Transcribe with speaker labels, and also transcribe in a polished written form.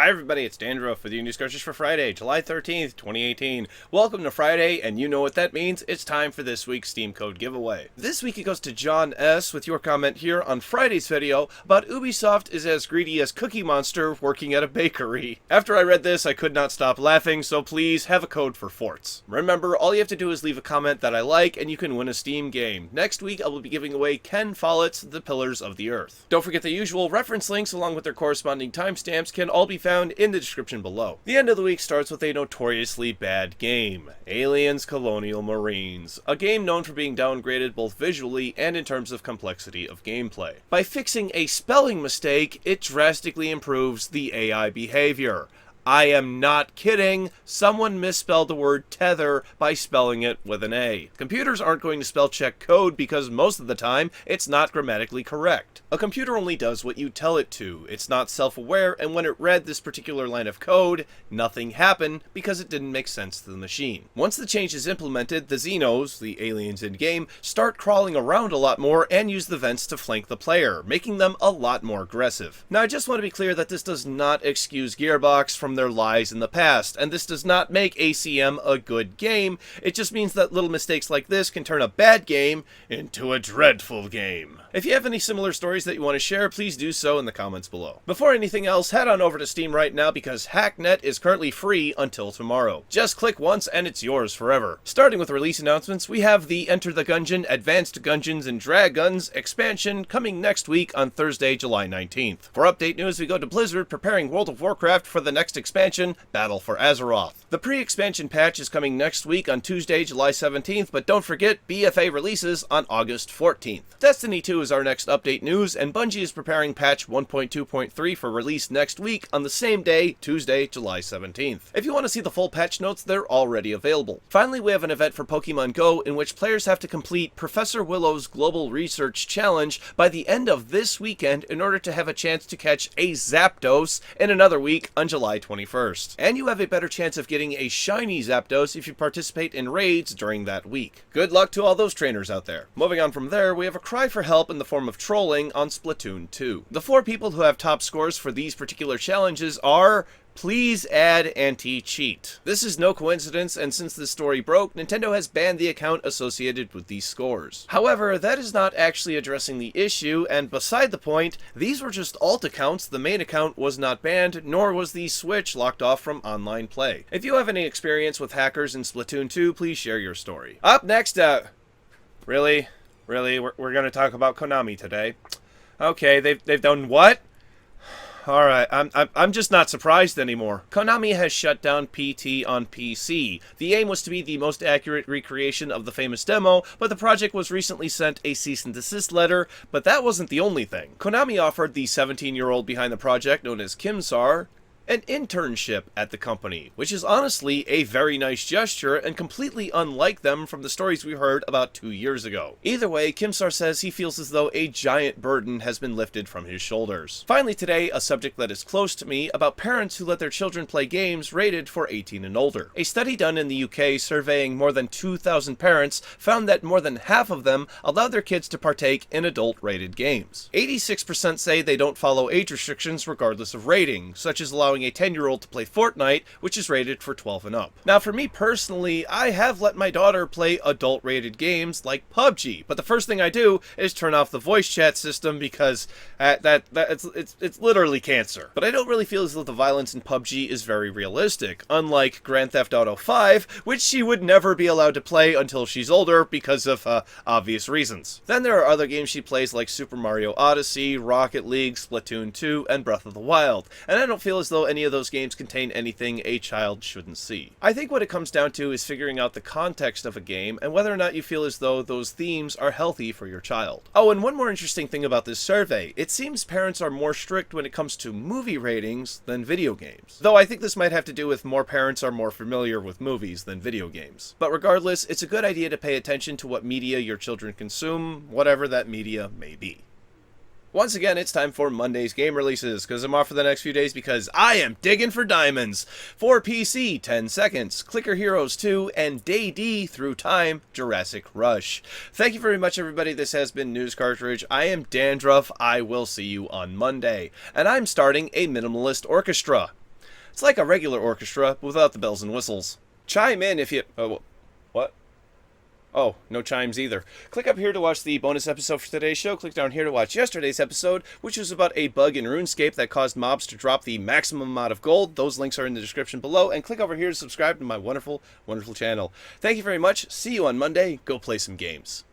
Speaker 1: Hi everybody, it's Dandruff with your news Cartridge for Friday, July 13th, 2018. Welcome to Friday, and you know what that means. It's time for this week's Steam Code giveaway. This week it goes to John S. with your comment here on Friday's video about Ubisoft is as greedy as Cookie Monster working at a bakery. After I read this, I could not stop laughing, so please have a code for forts. Remember, all you have to do is leave a comment that I like, and you can win a Steam game. Next week, I will be giving away Ken Follett's The Pillars of the Earth. Don't forget the usual reference links along with their corresponding timestamps can all be found in the description below. The end of the week starts with a notoriously bad game, Aliens Colonial Marines, a game known for being downgraded both visually and in terms of complexity of gameplay. By fixing a spelling mistake, it drastically improves the AI behavior. I am not kidding. Someone misspelled the word tether by spelling it with an A. Computers aren't going to spell check code because most of the time it's not grammatically correct. A computer only does what you tell it to. It's not self-aware, and when it read this particular line of code, nothing happened because it didn't make sense to the machine. Once the change is implemented, the Xenos, the aliens in-game, start crawling around a lot more and use the vents to flank the player, making them a lot more aggressive. Now I just want to be clear that this does not excuse Gearbox from their lies in the past, and this does not make ACM a good game. It just means that little mistakes like this can turn a bad game into a dreadful game. If you have any similar stories that you want to share, please do so in the comments below. Before anything else, head on over to Steam right now because Hacknet is currently free until tomorrow. Just click once and it's yours forever. Starting with release announcements, we have the Enter the Gungeon Advanced Gungeons and Draguns expansion coming next week on Thursday, July 19th. For update news, we go to Blizzard preparing World of Warcraft for the next expansion, Battle for Azeroth. The pre-expansion patch is coming next week on Tuesday, July 17th, but don't forget BFA releases on August 14th. Destiny 2 is our next update news, and Bungie is preparing patch 1.2.3 for release next week on the same day, Tuesday, July 17th. If you want to see the full patch notes, they're already available. Finally, we have an event for Pokemon Go in which players have to complete Professor Willow's Global Research Challenge by the end of this weekend in order to have a chance to catch a Zapdos in another week on July 21st. And you have a better chance of getting a shiny Zapdos if you participate in raids during that week. Good luck to all those trainers out there. Moving on from there, we have a cry for help in the form of trolling on Splatoon 2. The 4 people who have top scores for these particular challenges are: please add anti-cheat. This is no coincidence, and since this story broke, Nintendo has banned the account associated with these scores. However, that is not actually addressing the issue, and beside the point, these were just alt accounts. The main account was not banned, nor was the Switch locked off from online play. If you have any experience with hackers in Splatoon 2, please share your story. Up next, Really? We're gonna talk about Konami today. Okay, they've done what? Alright, I'm just not surprised anymore. Konami has shut down PT on PC. The aim was to be the most accurate recreation of the famous demo, but the project was recently sent a cease and desist letter, but that wasn't the only thing. Konami offered the 17-year-old behind the project, known as Kimsar, an internship at the company, which is honestly a very nice gesture and completely unlike them from the stories we heard about 2 years ago. Either way, Kimsar says he feels as though a giant burden has been lifted from his shoulders. Finally today, a subject that is close to me about parents who let their children play games rated for 18 and older. A study done in the UK surveying more than 2,000 parents found that more than half of them allowed their kids to partake in adult-rated games. 86% say they don't follow age restrictions regardless of rating, such as allowing a 10-year-old to play Fortnite, which is rated for 12 and up. Now for me personally, I have let my daughter play adult-rated games like PUBG, but the first thing I do is turn off the voice chat system because it's literally cancer. But I don't really feel as though the violence in PUBG is very realistic, unlike Grand Theft Auto 5, which she would never be allowed to play until she's older because of obvious reasons. Then there are other games she plays like Super Mario Odyssey, Rocket League, Splatoon 2, and Breath of the Wild, and I don't feel as though any of those games contain anything a child shouldn't see. I think what it comes down to is figuring out the context of a game and whether or not you feel as though those themes are healthy for your child. Oh, and one more interesting thing about this survey, it seems parents are more strict when it comes to movie ratings than video games. Though I think this might have to do with more parents are more familiar with movies than video games. But regardless, it's a good idea to pay attention to what media your children consume, whatever that media may be. Once again, it's time for Monday's game releases, because I'm off for the next few days because I am digging for diamonds. For PC, 10 Seconds, Clicker Heroes 2, and Day D Through Time, Jurassic Rush. Thank you very much, everybody. This has been News Cartridge. I am Dandruff. I will see you on Monday. And I'm starting a minimalist orchestra. It's like a regular orchestra, but without the bells and whistles. Chime in if you... Oh, what? Oh, no chimes either. Click up here to watch the bonus episode for today's show. Click down here to watch yesterday's episode, which was about a bug in RuneScape that caused mobs to drop the maximum amount of gold. Those links are in the description below. And click over here to subscribe to my wonderful, wonderful channel. Thank you very much. See you on Monday. Go play some games.